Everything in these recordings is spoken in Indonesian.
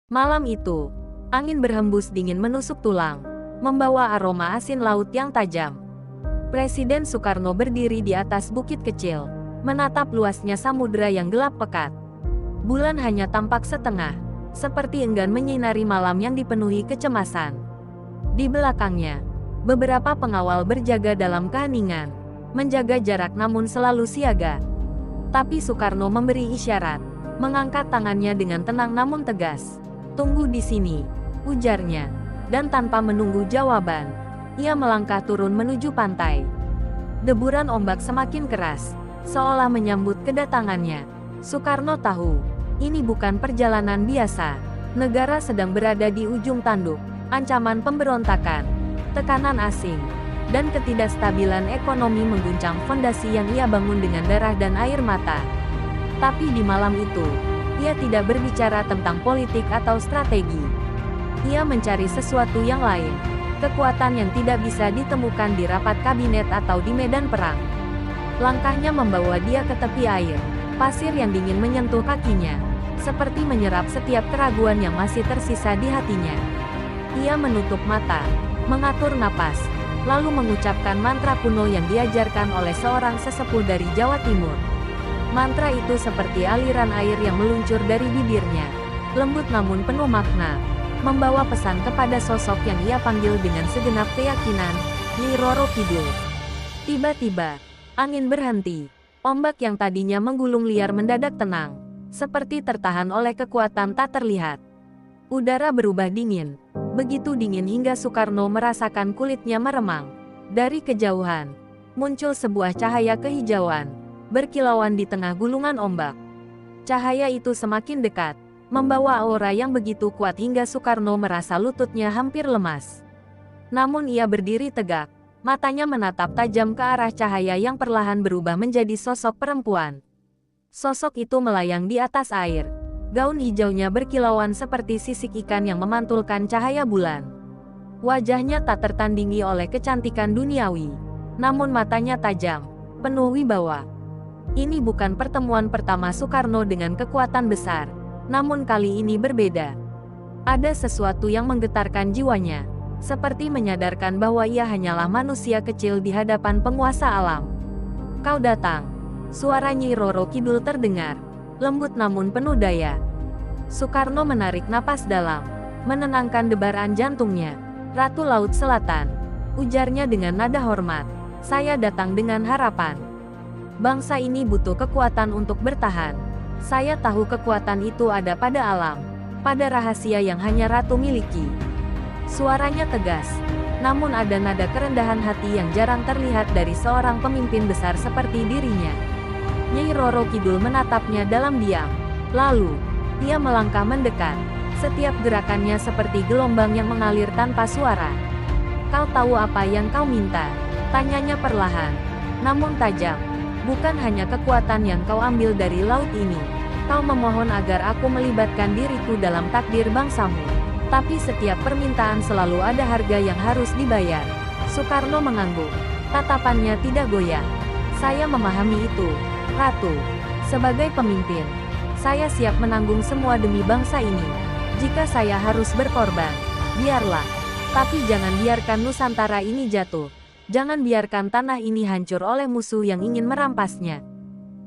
Malam itu, angin berhembus dingin menusuk tulang, membawa aroma asin laut yang tajam. Presiden Soekarno berdiri di atas bukit kecil, menatap luasnya samudera yang gelap pekat. Bulan hanya tampak setengah, seperti enggan menyinari malam yang dipenuhi kecemasan. Di belakangnya, beberapa pengawal berjaga dalam keheningan, menjaga jarak namun selalu siaga. Tapi Soekarno memberi isyarat, mengangkat tangannya dengan tenang namun tegas. "Tunggu di sini," ujarnya, dan tanpa menunggu jawaban, ia melangkah turun menuju pantai. Deburan ombak semakin keras, seolah menyambut kedatangannya. Soekarno tahu, ini bukan perjalanan biasa. Negara sedang berada di ujung tanduk, ancaman pemberontakan, tekanan asing, dan ketidakstabilan ekonomi mengguncang fondasi yang ia bangun dengan darah dan air mata. Tapi di malam itu, ia tidak berbicara tentang politik atau strategi. Ia mencari sesuatu yang lain, kekuatan yang tidak bisa ditemukan di rapat kabinet atau di medan perang. Langkahnya membawa dia ke tepi air, pasir yang dingin menyentuh kakinya, seperti menyerap setiap keraguan yang masih tersisa di hatinya. Ia menutup mata, mengatur napas, lalu mengucapkan mantra kuno yang diajarkan oleh seorang sesepuh dari Jawa Timur. Mantra itu seperti aliran air yang meluncur dari bibirnya, lembut namun penuh makna, membawa pesan kepada sosok yang ia panggil dengan segenap keyakinan, Nyi Roro Kidul. Tiba-tiba, angin berhenti. Ombak yang tadinya menggulung liar mendadak tenang, seperti tertahan oleh kekuatan tak terlihat. Udara berubah dingin, begitu dingin hingga Soekarno merasakan kulitnya meremang. Dari kejauhan, muncul sebuah cahaya kehijauan, berkilauan di tengah gulungan ombak. Cahaya itu semakin dekat, membawa aura yang begitu kuat hingga Soekarno merasa lututnya hampir lemas. Namun ia berdiri tegak, matanya menatap tajam ke arah cahaya yang perlahan berubah menjadi sosok perempuan. Sosok itu melayang di atas air, gaun hijaunya berkilauan seperti sisik ikan yang memantulkan cahaya bulan. Wajahnya tak tertandingi oleh kecantikan duniawi, namun matanya tajam, penuh wibawa. Ini bukan pertemuan pertama Soekarno dengan kekuatan besar, namun kali ini berbeda. Ada sesuatu yang menggetarkan jiwanya, seperti menyadarkan bahwa ia hanyalah manusia kecil di hadapan penguasa alam. "Kau datang," suara Nyi Roro Kidul terdengar, lembut namun penuh daya. Soekarno menarik napas dalam, menenangkan debaran jantungnya. "Ratu Laut Selatan," ujarnya dengan nada hormat, "saya datang dengan harapan. Bangsa ini butuh kekuatan untuk bertahan. Saya tahu kekuatan itu ada pada alam, pada rahasia yang hanya ratu miliki." Suaranya tegas, namun ada nada kerendahan hati yang jarang terlihat dari seorang pemimpin besar seperti dirinya. Nyi Roro Kidul menatapnya dalam diam. Lalu, ia melangkah mendekat, setiap gerakannya seperti gelombang yang mengalir tanpa suara. "Kau tahu apa yang kau minta?" tanyanya perlahan, namun tajam. "Bukan hanya kekuatan yang kau ambil dari laut ini. Kau memohon agar aku melibatkan diriku dalam takdir bangsamu. Tapi setiap permintaan selalu ada harga yang harus dibayar." Soekarno mengangguk, tatapannya tidak goyah. "Saya memahami itu, Ratu. Sebagai pemimpin, saya siap menanggung semua demi bangsa ini. Jika saya harus berkorban, biarlah. Tapi jangan biarkan Nusantara ini jatuh. Jangan biarkan tanah ini hancur oleh musuh yang ingin merampasnya."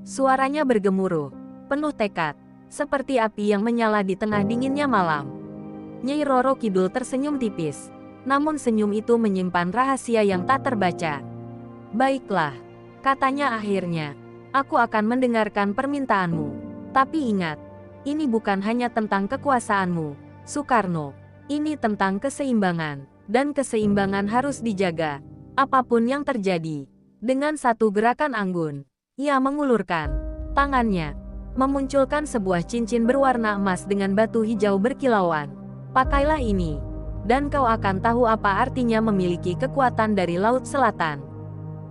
Suaranya bergemuruh, penuh tekad, seperti api yang menyala di tengah dinginnya malam. Nyi Roro Kidul tersenyum tipis, namun senyum itu menyimpan rahasia yang tak terbaca. "Baiklah," katanya akhirnya, "aku akan mendengarkan permintaanmu. Tapi ingat, ini bukan hanya tentang kekuasaanmu, Soekarno. Ini tentang keseimbangan, dan keseimbangan harus dijaga, apapun yang terjadi." Dengan satu gerakan anggun, ia mengulurkan tangannya, memunculkan sebuah cincin berwarna emas dengan batu hijau berkilauan. "Pakailah ini, dan kau akan tahu apa artinya memiliki kekuatan dari Laut Selatan."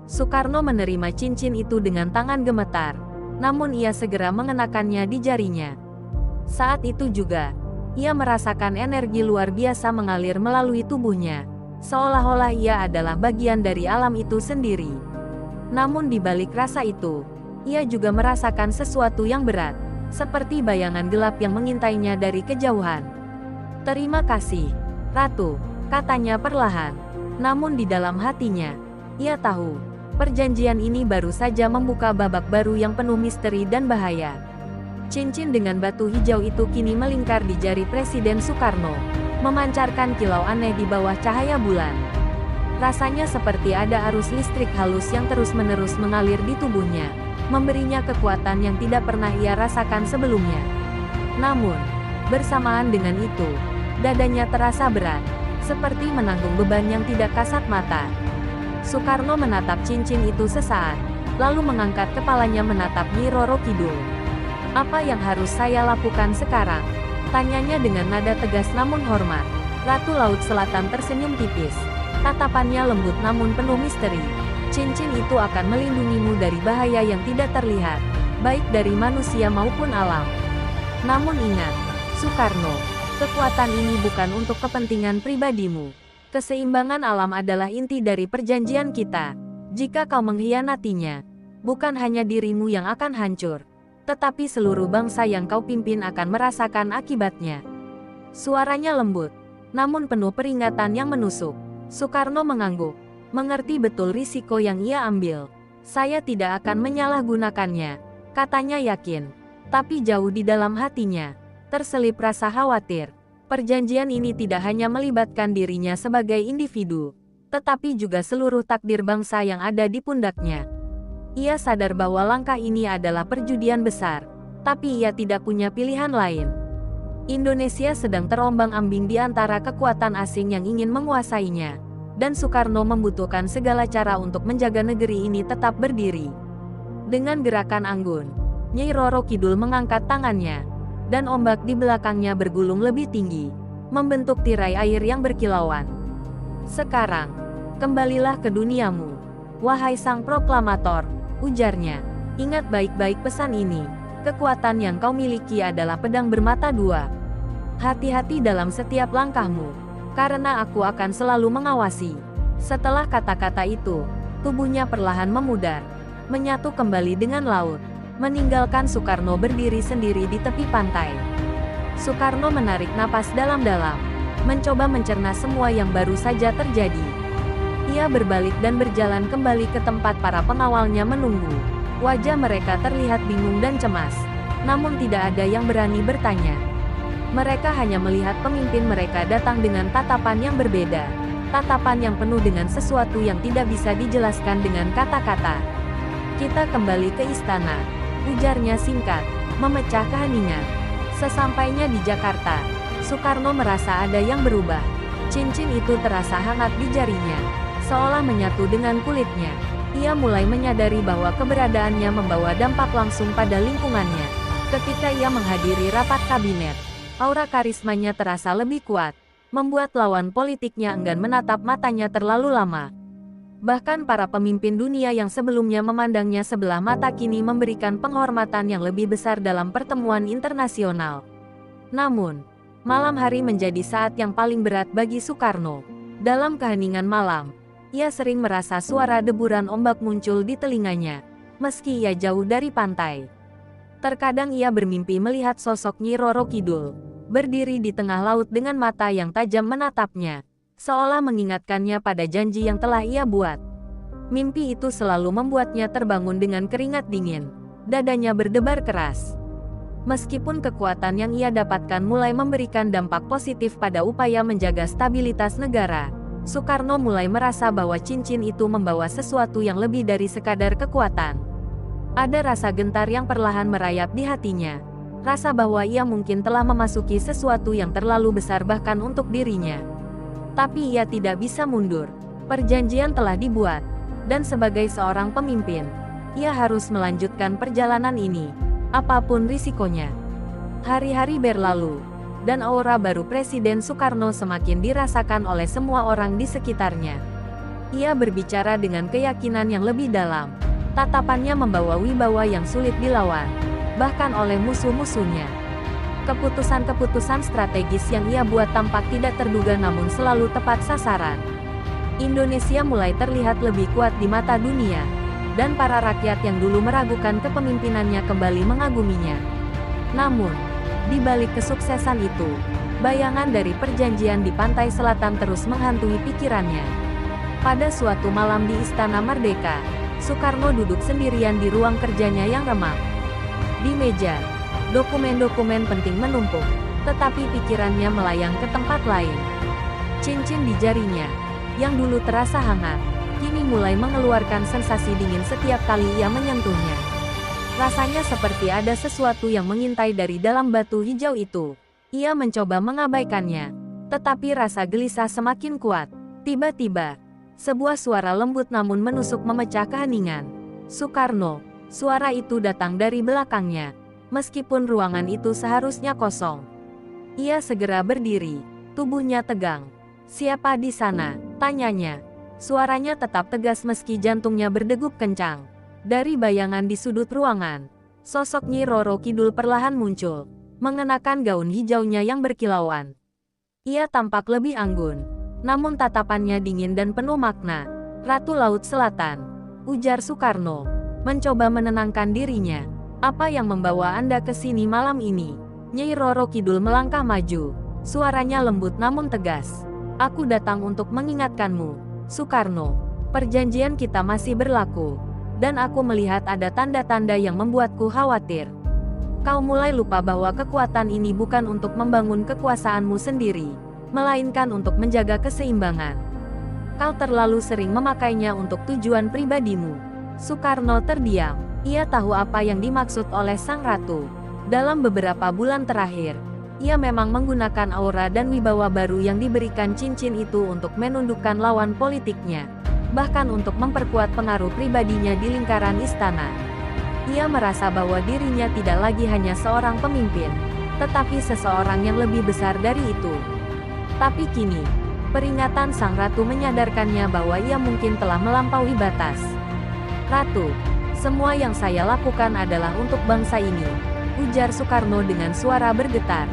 Soekarno menerima cincin itu dengan tangan gemetar, namun ia segera mengenakannya di jarinya. Saat itu juga, ia merasakan energi luar biasa mengalir melalui tubuhnya, seolah-olah ia adalah bagian dari alam itu sendiri. Namun di balik rasa itu, ia juga merasakan sesuatu yang berat, seperti bayangan gelap yang mengintainya dari kejauhan. "Terima kasih, Ratu," katanya perlahan. Namun di dalam hatinya, ia tahu, perjanjian ini baru saja membuka babak baru yang penuh misteri dan bahaya. Cincin dengan batu hijau itu kini melingkar di jari Presiden Soekarno, memancarkan kilau aneh di bawah cahaya bulan. Rasanya seperti ada arus listrik halus yang terus-menerus mengalir di tubuhnya, memberinya kekuatan yang tidak pernah ia rasakan sebelumnya. Namun, bersamaan dengan itu, dadanya terasa berat, seperti menanggung beban yang tidak kasat mata. Soekarno menatap cincin itu sesaat, lalu mengangkat kepalanya menatap Nyi Roro Kidul. "Apa yang harus saya lakukan sekarang?" tanyanya dengan nada tegas namun hormat. Ratu Laut Selatan tersenyum tipis. Tatapannya lembut namun penuh misteri. "Cincin itu akan melindungimu dari bahaya yang tidak terlihat, baik dari manusia maupun alam. Namun ingat, Soekarno, kekuatan ini bukan untuk kepentingan pribadimu. Keseimbangan alam adalah inti dari perjanjian kita. Jika kau mengkhianatinya, bukan hanya dirimu yang akan hancur, tetapi seluruh bangsa yang kau pimpin akan merasakan akibatnya." Suaranya lembut, namun penuh peringatan yang menusuk. Soekarno mengangguk, mengerti betul risiko yang ia ambil. "Saya tidak akan menyalahgunakannya," katanya yakin. Tapi jauh di dalam hatinya, terselip rasa khawatir. Perjanjian ini tidak hanya melibatkan dirinya sebagai individu, tetapi juga seluruh takdir bangsa yang ada di pundaknya. Ia sadar bahwa langkah ini adalah perjudian besar, tapi ia tidak punya pilihan lain. Indonesia sedang terombang-ambing di antara kekuatan asing yang ingin menguasainya, dan Soekarno membutuhkan segala cara untuk menjaga negeri ini tetap berdiri. Dengan gerakan anggun, Nyi Roro Kidul mengangkat tangannya, dan ombak di belakangnya bergulung lebih tinggi, membentuk tirai air yang berkilauan. "Sekarang, kembalilah ke duniamu, wahai sang proklamator," ujarnya. "Ingat baik-baik pesan ini. Kekuatan yang kau miliki adalah pedang bermata dua. Hati-hati dalam setiap langkahmu, karena aku akan selalu mengawasi." Setelah kata-kata itu, tubuhnya perlahan memudar, menyatu kembali dengan laut, meninggalkan Soekarno berdiri sendiri di tepi pantai. Soekarno menarik napas dalam-dalam, mencoba mencerna semua yang baru saja terjadi. Ia berbalik dan berjalan kembali ke tempat para pengawalnya menunggu. Wajah mereka terlihat bingung dan cemas, namun tidak ada yang berani bertanya. Mereka hanya melihat pemimpin mereka datang dengan tatapan yang berbeda, tatapan yang penuh dengan sesuatu yang tidak bisa dijelaskan dengan kata-kata. "Kita kembali ke istana," ujarnya singkat, memecah keheningan. Sesampainya di Jakarta, Soekarno merasa ada yang berubah. Cincin itu terasa hangat di jarinya, seolah menyatu dengan kulitnya. Ia mulai menyadari bahwa keberadaannya membawa dampak langsung pada lingkungannya. Ketika ia menghadiri rapat kabinet, aura karismanya terasa lebih kuat, membuat lawan politiknya enggan menatap matanya terlalu lama. Bahkan para pemimpin dunia yang sebelumnya memandangnya sebelah mata kini memberikan penghormatan yang lebih besar dalam pertemuan internasional. Namun, malam hari menjadi saat yang paling berat bagi Soekarno. Dalam keheningan malam, ia sering merasa suara deburan ombak muncul di telinganya, meski ia jauh dari pantai. Terkadang ia bermimpi melihat sosok Nyi Roro Kidul, berdiri di tengah laut dengan mata yang tajam menatapnya, seolah mengingatkannya pada janji yang telah ia buat. Mimpi itu selalu membuatnya terbangun dengan keringat dingin, dadanya berdebar keras. Meskipun kekuatan yang ia dapatkan mulai memberikan dampak positif pada upaya menjaga stabilitas negara, Soekarno mulai merasa bahwa cincin itu membawa sesuatu yang lebih dari sekadar kekuatan. Ada rasa gentar yang perlahan merayap di hatinya, rasa bahwa ia mungkin telah memasuki sesuatu yang terlalu besar bahkan untuk dirinya. Tapi ia tidak bisa mundur, perjanjian telah dibuat, dan sebagai seorang pemimpin, ia harus melanjutkan perjalanan ini, apapun risikonya. Hari-hari berlalu, dan aura baru Presiden Soekarno semakin dirasakan oleh semua orang di sekitarnya. Ia berbicara dengan keyakinan yang lebih dalam, tatapannya membawa wibawa yang sulit dilawan, bahkan oleh musuh-musuhnya. Keputusan-keputusan strategis yang ia buat tampak tidak terduga namun selalu tepat sasaran. Indonesia mulai terlihat lebih kuat di mata dunia, dan para rakyat yang dulu meragukan kepemimpinannya kembali mengaguminya. Namun, di balik kesuksesan itu, Bayangan dari perjanjian di pantai selatan terus menghantui pikirannya. Pada suatu malam di Istana Merdeka, Soekarno duduk sendirian di ruang kerjanya yang remang. Di meja, dokumen-dokumen penting menumpuk, tetapi pikirannya melayang ke tempat lain. Cincin di jarinya, yang dulu terasa hangat, kini mulai mengeluarkan sensasi dingin setiap kali ia menyentuhnya. Rasanya seperti ada sesuatu yang mengintai dari dalam batu hijau itu. Ia mencoba mengabaikannya, tetapi rasa gelisah semakin kuat. Tiba-tiba, sebuah suara lembut namun menusuk memecah keheningan. Soekarno, suara itu datang dari belakangnya, meskipun ruangan itu seharusnya kosong. Ia segera berdiri, tubuhnya tegang. "Siapa di sana?" tanyanya. Suaranya tetap tegas meski jantungnya berdegup kencang. Dari bayangan di sudut ruangan, sosok Nyi Roro Kidul perlahan muncul, mengenakan gaun hijaunya yang berkilauan. Ia tampak lebih anggun, namun tatapannya dingin dan penuh makna. "Ratu Laut Selatan," ujar Soekarno, mencoba menenangkan dirinya. "Apa yang membawa Anda ke sini malam ini?" Nyi Roro Kidul melangkah maju, suaranya lembut namun tegas. "Aku datang untuk mengingatkanmu, Soekarno. Perjanjian kita masih berlaku, dan aku melihat ada tanda-tanda yang membuatku khawatir. Kau mulai lupa bahwa kekuatan ini bukan untuk membangun kekuasaanmu sendiri, melainkan untuk menjaga keseimbangan. Kau terlalu sering memakainya untuk tujuan pribadimu." Soekarno terdiam. Ia tahu apa yang dimaksud oleh sang ratu. Dalam beberapa bulan terakhir, ia memang menggunakan aura dan wibawa baru yang diberikan cincin itu untuk menundukkan lawan politiknya, bahkan untuk memperkuat pengaruh pribadinya di lingkaran istana. Ia merasa bahwa dirinya tidak lagi hanya seorang pemimpin, tetapi seseorang yang lebih besar dari itu. Tapi kini, peringatan sang ratu menyadarkannya bahwa ia mungkin telah melampaui batas. "Ratu, semua yang saya lakukan adalah untuk bangsa ini," ujar Soekarno dengan suara bergetar.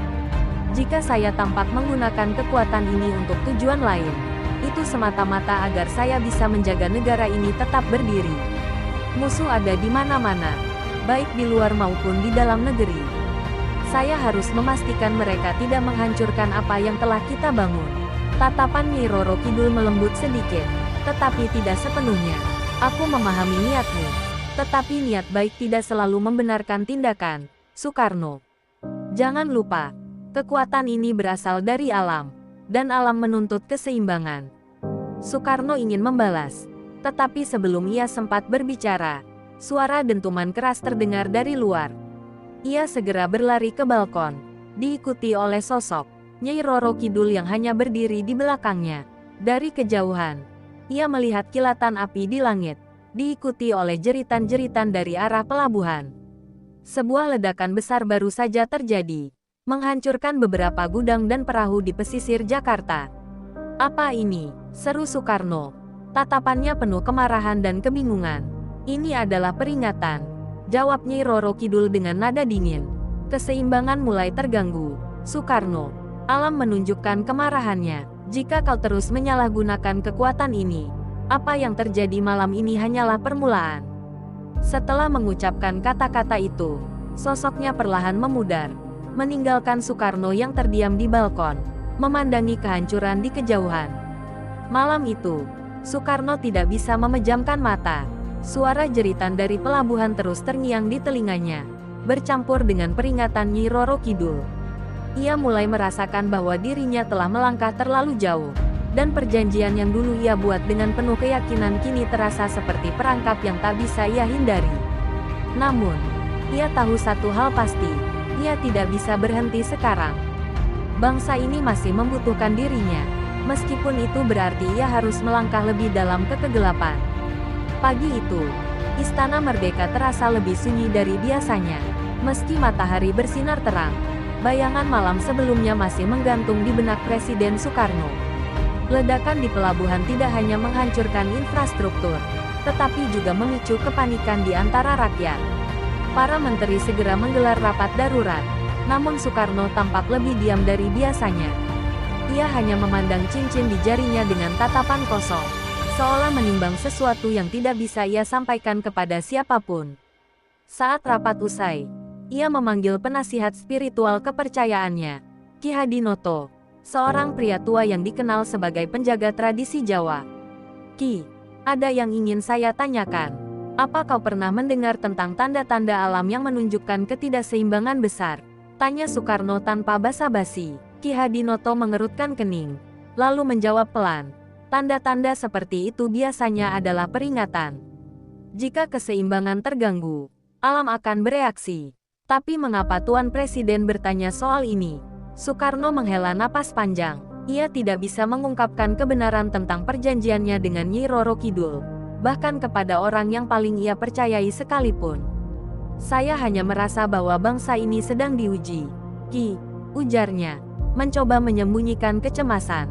"Jika saya tampak menggunakan kekuatan ini untuk tujuan lain, itu semata-mata agar saya bisa menjaga negara ini tetap berdiri. Musuh ada di mana-mana, baik di luar maupun di dalam negeri. Saya harus memastikan mereka tidak menghancurkan apa yang telah kita bangun." Tatapan Nyi Roro Kidul melembut sedikit, tetapi tidak sepenuhnya. "Aku memahami niatmu, tetapi niat baik tidak selalu membenarkan tindakan, Soekarno. Jangan lupa, kekuatan ini berasal dari alam, dan alam menuntut keseimbangan." Soekarno ingin membalas, tetapi sebelum ia sempat berbicara, suara dentuman keras terdengar dari luar. Ia segera berlari ke balkon, diikuti oleh sosok Nyi Roro Kidul yang hanya berdiri di belakangnya. Dari kejauhan, ia melihat kilatan api di langit, diikuti oleh jeritan-jeritan dari arah pelabuhan. Sebuah ledakan besar baru saja terjadi, menghancurkan beberapa gudang dan perahu di pesisir Jakarta. "Apa ini?" seru Soekarno. Tatapannya penuh kemarahan dan kebingungan. "Ini adalah peringatan," jawab Nyi Roro Kidul dengan nada dingin. "Keseimbangan mulai terganggu, Soekarno. Alam menunjukkan kemarahannya. Jika kau terus menyalahgunakan kekuatan ini, apa yang terjadi malam ini hanyalah permulaan." Setelah mengucapkan kata-kata itu, sosoknya perlahan memudar, meninggalkan Soekarno yang terdiam di balkon, memandangi kehancuran di kejauhan. Malam itu, Soekarno tidak bisa memejamkan mata. Suara jeritan dari pelabuhan terus terngiang di telinganya, bercampur dengan peringatan Nyi Roro Kidul. Ia mulai merasakan bahwa dirinya telah melangkah terlalu jauh, dan perjanjian yang dulu ia buat dengan penuh keyakinan kini terasa seperti perangkap yang tak bisa ia hindari. Namun, ia tahu satu hal pasti, ia tidak bisa berhenti sekarang. Bangsa ini masih membutuhkan dirinya, meskipun itu berarti ia harus melangkah lebih dalam ke kegelapan. Pagi itu, Istana Merdeka terasa lebih sunyi dari biasanya. Meski matahari bersinar terang, bayangan malam sebelumnya masih menggantung di benak Presiden Soekarno. Ledakan di pelabuhan tidak hanya menghancurkan infrastruktur, tetapi juga memicu kepanikan di antara rakyat. Para menteri segera menggelar rapat darurat, namun Soekarno tampak lebih diam dari biasanya. Ia hanya memandang cincin di jarinya dengan tatapan kosong, seolah menimbang sesuatu yang tidak bisa ia sampaikan kepada siapapun. Saat rapat usai, ia memanggil penasihat spiritual kepercayaannya. Ki Hadinoto, seorang pria tua yang dikenal sebagai penjaga tradisi Jawa. Ki, ada yang ingin saya tanyakan. Apa kau pernah mendengar tentang tanda-tanda alam yang menunjukkan ketidakseimbangan besar? Tanya Soekarno tanpa basa-basi. Ki Hadinoto mengerutkan kening, lalu menjawab pelan. Tanda-tanda seperti itu biasanya adalah peringatan. Jika keseimbangan terganggu, alam akan bereaksi. Tapi mengapa Tuan Presiden bertanya soal ini? Soekarno menghela napas panjang. Ia tidak bisa mengungkapkan kebenaran tentang perjanjiannya dengan Nyi Roro Kidul, bahkan kepada orang yang paling ia percayai sekalipun. Saya hanya merasa bahwa bangsa ini sedang diuji. Ki, ujarnya, mencoba menyembunyikan kecemasan.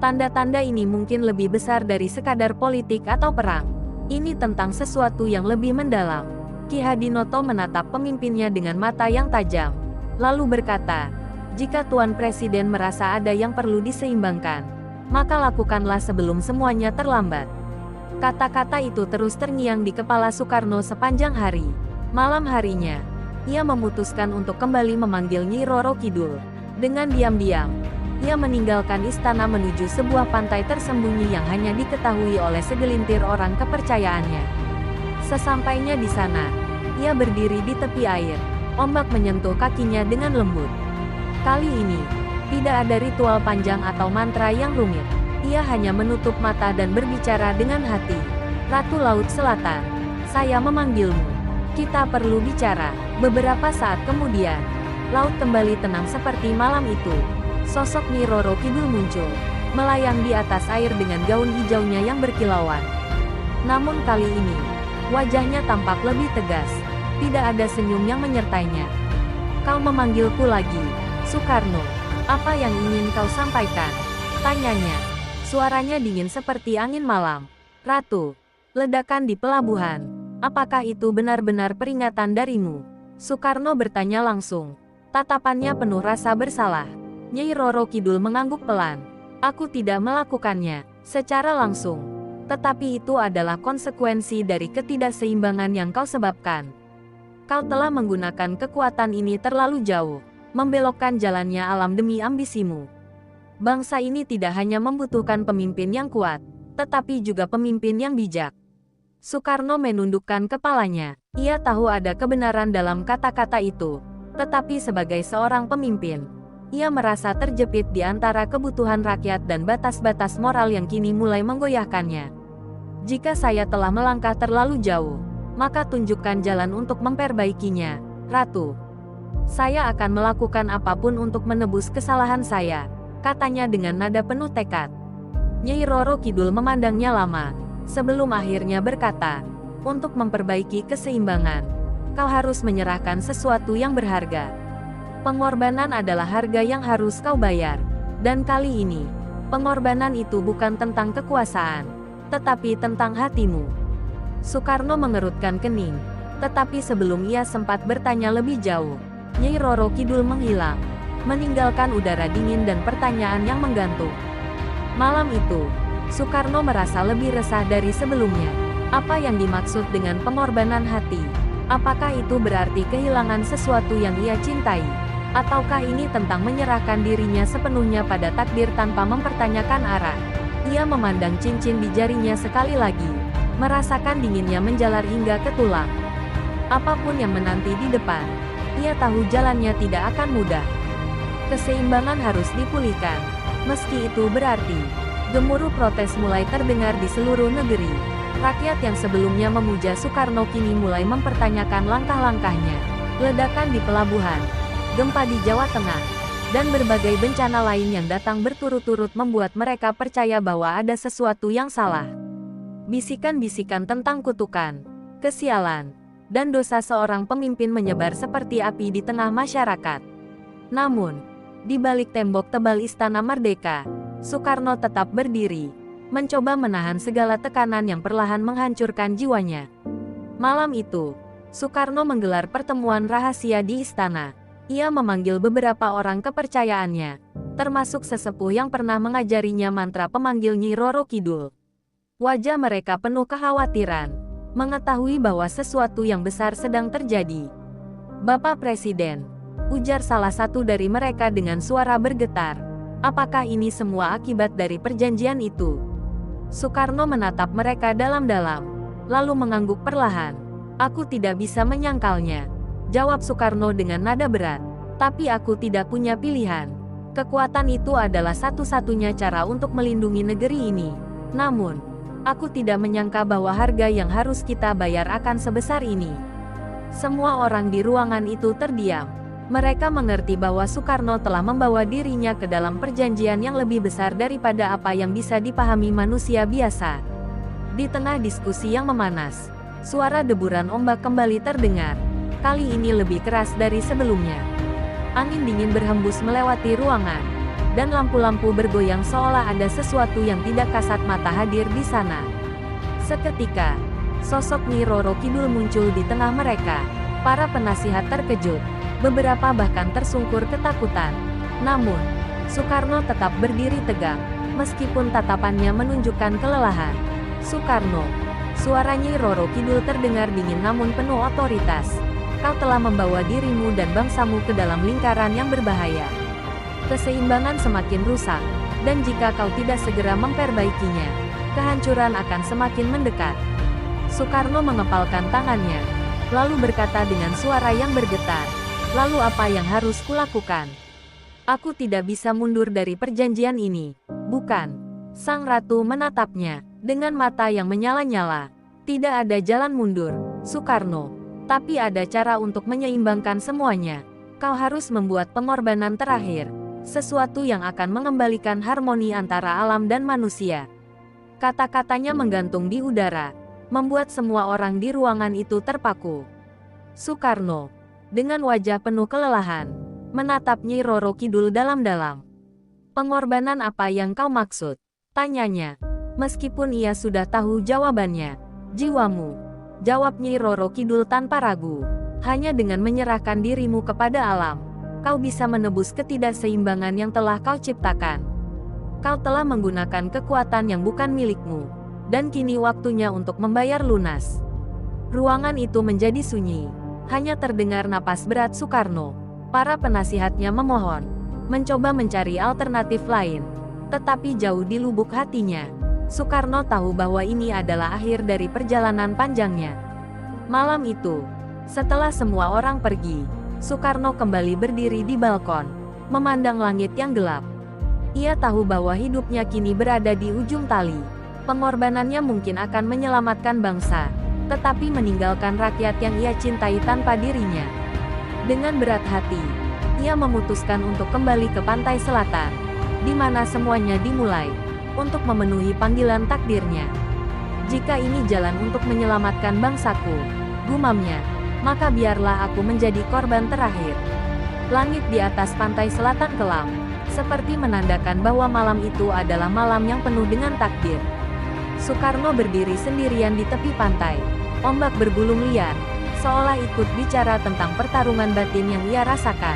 Tanda-tanda ini mungkin lebih besar dari sekadar politik atau perang. Ini tentang sesuatu yang lebih mendalam. Ki Hadinoto menatap pemimpinnya dengan mata yang tajam, lalu berkata, jika Tuan Presiden merasa ada yang perlu diseimbangkan, maka lakukanlah sebelum semuanya terlambat. Kata-kata itu terus terngiang di kepala Soekarno sepanjang hari. Malam harinya, ia memutuskan untuk kembali memanggil Nyi Roro Kidul. Dengan diam-diam, ia meninggalkan istana menuju sebuah pantai tersembunyi yang hanya diketahui oleh segelintir orang kepercayaannya. Sesampainya di sana, ia berdiri di tepi air. Ombak menyentuh kakinya dengan lembut. Kali ini, tidak ada ritual panjang atau mantra yang rumit. Ia hanya menutup mata dan berbicara dengan hati. Ratu Laut Selatan, saya memanggilmu. Kita perlu bicara. Beberapa saat kemudian, laut kembali tenang seperti malam itu. Sosok Nyi Roro Kidul muncul, melayang di atas air dengan gaun hijaunya yang berkilauan. Namun kali ini, wajahnya tampak lebih tegas. Tidak ada senyum yang menyertainya. Kau memanggilku lagi, Soekarno. Apa yang ingin kau sampaikan? Tanyanya. Suaranya dingin seperti angin malam. Ratu, ledakan di pelabuhan. Apakah itu benar-benar peringatan darimu? Soekarno bertanya langsung. Tatapannya penuh rasa bersalah. Nyi Roro Kidul mengangguk pelan. Aku tidak melakukannya secara langsung. Tetapi itu adalah konsekuensi dari ketidakseimbangan yang kau sebabkan. Kau telah menggunakan kekuatan ini terlalu jauh, membelokkan jalannya alam demi ambisimu. Bangsa ini tidak hanya membutuhkan pemimpin yang kuat, tetapi juga pemimpin yang bijak. Soekarno menundukkan kepalanya. Ia tahu ada kebenaran dalam kata-kata itu, tetapi sebagai seorang pemimpin, ia merasa terjepit di antara kebutuhan rakyat dan batas-batas moral yang kini mulai menggoyahkannya. Jika saya telah melangkah terlalu jauh, maka tunjukkan jalan untuk memperbaikinya, Ratu. Saya akan melakukan apapun untuk menebus kesalahan saya, katanya dengan nada penuh tekad. Nyi Roro Kidul memandangnya lama, sebelum akhirnya berkata, untuk memperbaiki keseimbangan, kau harus menyerahkan sesuatu yang berharga. Pengorbanan adalah harga yang harus kau bayar. Dan kali ini, pengorbanan itu bukan tentang kekuasaan, tetapi tentang hatimu. Soekarno mengerutkan kening, tetapi sebelum ia sempat bertanya lebih jauh, Nyi Roro Kidul menghilang, meninggalkan udara dingin dan pertanyaan yang menggantung. Malam itu, Soekarno merasa lebih resah dari sebelumnya. Apa yang dimaksud dengan pengorbanan hati? Apakah itu berarti kehilangan sesuatu yang ia cintai? Ataukah ini tentang menyerahkan dirinya sepenuhnya pada takdir tanpa mempertanyakan arah? Ia memandang cincin di jarinya sekali lagi, merasakan dinginnya menjalar hingga ke tulang. Apapun yang menanti di depan, ia tahu jalannya tidak akan mudah. Keseimbangan harus dipulihkan, meski itu berarti gemuruh protes mulai terdengar di seluruh negeri. Rakyat yang sebelumnya memuja Soekarno kini mulai mempertanyakan langkah-langkahnya. Ledakan di pelabuhan, gempa di Jawa Tengah, dan berbagai bencana lain yang datang berturut-turut membuat mereka percaya bahwa ada sesuatu yang salah. Bisikan-bisikan tentang kutukan, kesialan, dan dosa seorang pemimpin menyebar seperti api di tengah masyarakat. Namun, di balik tembok tebal Istana Merdeka, Soekarno tetap berdiri, mencoba menahan segala tekanan yang perlahan menghancurkan jiwanya. Malam itu, Soekarno menggelar pertemuan rahasia di istana. Ia memanggil beberapa orang kepercayaannya, termasuk sesepuh yang pernah mengajarinya mantra pemanggil Nyi Roro Kidul. Wajah mereka penuh kekhawatiran, mengetahui bahwa sesuatu yang besar sedang terjadi. Bapak Presiden, ujar salah satu dari mereka dengan suara bergetar. Apakah ini semua akibat dari perjanjian itu? Soekarno menatap mereka dalam-dalam, lalu mengangguk perlahan. Aku tidak bisa menyangkalnya, jawab Soekarno dengan nada berat. Tapi aku tidak punya pilihan. Kekuatan itu adalah satu-satunya cara untuk melindungi negeri ini. Namun, aku tidak menyangka bahwa harga yang harus kita bayar akan sebesar ini. Semua orang di ruangan itu terdiam. Mereka mengerti bahwa Soekarno telah membawa dirinya ke dalam perjanjian yang lebih besar daripada apa yang bisa dipahami manusia biasa. Di tengah diskusi yang memanas, suara deburan ombak kembali terdengar. Kali ini lebih keras dari sebelumnya. Angin dingin berhembus melewati ruangan, dan lampu-lampu bergoyang seolah ada sesuatu yang tidak kasat mata hadir di sana. Seketika, sosok Nyi Roro Kidul muncul di tengah mereka. Para penasihat terkejut, beberapa bahkan tersungkur ketakutan. Namun, Soekarno tetap berdiri tegak, meskipun tatapannya menunjukkan kelelahan. Soekarno, suara Nyi Roro Kidul terdengar dingin namun penuh otoritas. Kau telah membawa dirimu dan bangsamu ke dalam lingkaran yang berbahaya. Keseimbangan semakin rusak, dan jika kau tidak segera memperbaikinya, kehancuran akan semakin mendekat. Soekarno mengepalkan tangannya, lalu berkata dengan suara yang bergetar, lalu apa yang harus kulakukan? Aku tidak bisa mundur dari perjanjian ini. Bukan. Sang ratu menatapnya, dengan mata yang menyala-nyala. Tidak ada jalan mundur, Soekarno. Tapi ada cara untuk menyeimbangkan semuanya. Kau harus membuat pengorbanan terakhir. Sesuatu yang akan mengembalikan harmoni antara alam dan manusia. Kata-katanya menggantung di udara, membuat semua orang di ruangan itu terpaku. Soekarno, dengan wajah penuh kelelahan, menatap Nyi Roro Kidul dalam-dalam. Pengorbanan apa yang kau maksud? Tanyanya, meskipun ia sudah tahu jawabannya. Jiwamu, jawab Nyi Roro Kidul tanpa ragu. Hanya dengan menyerahkan dirimu kepada alam, kau bisa menebus ketidakseimbangan yang telah kau ciptakan. Kau telah menggunakan kekuatan yang bukan milikmu, dan kini waktunya untuk membayar lunas. Ruangan itu menjadi sunyi. Hanya terdengar napas berat Soekarno. Para penasihatnya memohon, mencoba mencari alternatif lain. Tetapi jauh di lubuk hatinya, Soekarno tahu bahwa ini adalah akhir dari perjalanan panjangnya. Malam itu, setelah semua orang pergi, Soekarno kembali berdiri di balkon, memandang langit yang gelap. Ia tahu bahwa hidupnya kini berada di ujung tali. Pengorbanannya mungkin akan menyelamatkan bangsa, tetapi meninggalkan rakyat yang ia cintai tanpa dirinya. Dengan berat hati, ia memutuskan untuk kembali ke pantai selatan, di mana semuanya dimulai, untuk memenuhi panggilan takdirnya. Jika ini jalan untuk menyelamatkan bangsaku, gumamnya, maka biarlah aku menjadi korban terakhir. Langit di atas pantai selatan kelam, seperti menandakan bahwa malam itu adalah malam yang penuh dengan takdir. Soekarno berdiri sendirian di tepi pantai. Ombak bergulung liar, seolah ikut bicara tentang pertarungan batin yang ia rasakan.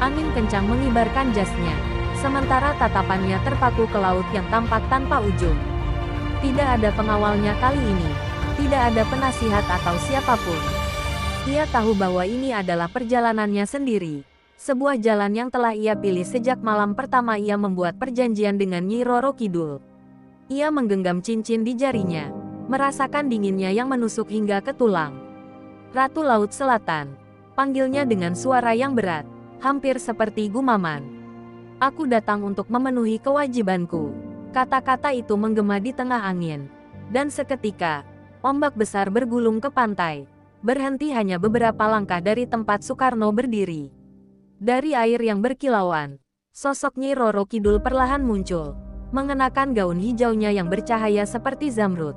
Angin kencang mengibarkan jasnya, sementara tatapannya terpaku ke laut yang tampak tanpa ujung. Tidak ada pengawalnya kali ini, tidak ada penasihat atau siapapun. Ia tahu bahwa ini adalah perjalanannya sendiri, sebuah jalan yang telah ia pilih sejak malam pertama ia membuat perjanjian dengan Nyi Roro Kidul. Ia menggenggam cincin di jarinya, merasakan dinginnya yang menusuk hingga ke tulang. Ratu Laut Selatan, panggilnya dengan suara yang berat, hampir seperti gumaman. Aku datang untuk memenuhi kewajibanku. Kata-kata itu menggema di tengah angin. Dan seketika, ombak besar bergulung ke pantai, berhenti hanya beberapa langkah dari tempat Soekarno berdiri. Dari air yang berkilauan, sosok Nyi Roro Kidul perlahan muncul, mengenakan gaun hijaunya yang bercahaya seperti zamrud.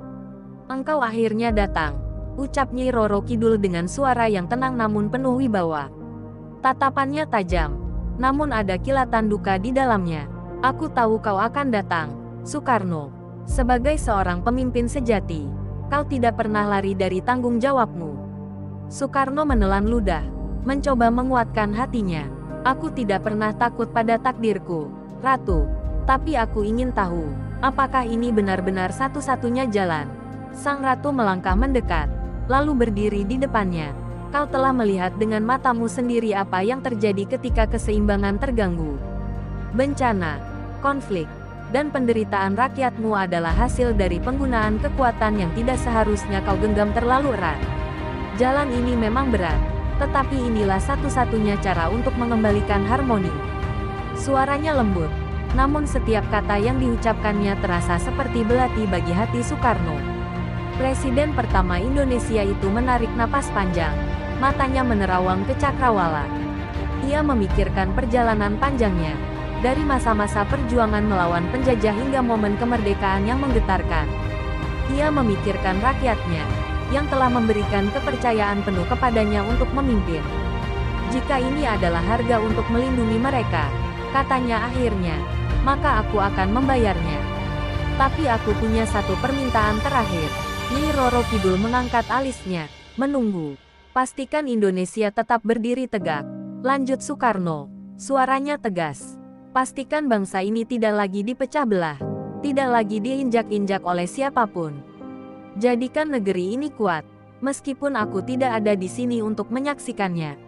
Engkau akhirnya datang, ucap Nyi Roro Kidul dengan suara yang tenang namun penuh wibawa. Tatapannya tajam, namun ada kilatan duka di dalamnya. Aku tahu kau akan datang, Soekarno. Sebagai seorang pemimpin sejati, kau tidak pernah lari dari tanggung jawabmu. Soekarno menelan ludah, mencoba menguatkan hatinya. Aku tidak pernah takut pada takdirku, Ratu. Tapi aku ingin tahu, apakah ini benar-benar satu-satunya jalan? Sang ratu melangkah mendekat, lalu berdiri di depannya. Kau telah melihat dengan matamu sendiri apa yang terjadi ketika keseimbangan terganggu. Bencana, konflik, dan penderitaan rakyatmu adalah hasil dari penggunaan kekuatan yang tidak seharusnya kau genggam terlalu erat. Jalan ini memang berat, tetapi inilah satu-satunya cara untuk mengembalikan harmoni. Suaranya lembut, namun setiap kata yang diucapkannya terasa seperti belati bagi hati Soekarno. Presiden pertama Indonesia itu menarik napas panjang, matanya menerawang ke cakrawala. Ia memikirkan perjalanan panjangnya, dari masa-masa perjuangan melawan penjajah hingga momen kemerdekaan yang menggetarkan. Ia memikirkan rakyatnya, yang telah memberikan kepercayaan penuh kepadanya untuk memimpin. Jika ini adalah harga untuk melindungi mereka, katanya akhirnya, maka aku akan membayarnya. Tapi aku punya satu permintaan terakhir. Nyi Roro Kidul mengangkat alisnya, menunggu. Pastikan Indonesia tetap berdiri tegak. Lanjut Soekarno, suaranya tegas. Pastikan bangsa ini tidak lagi dipecah belah, tidak lagi diinjak-injak oleh siapapun. Jadikan negeri ini kuat, meskipun aku tidak ada di sini untuk menyaksikannya.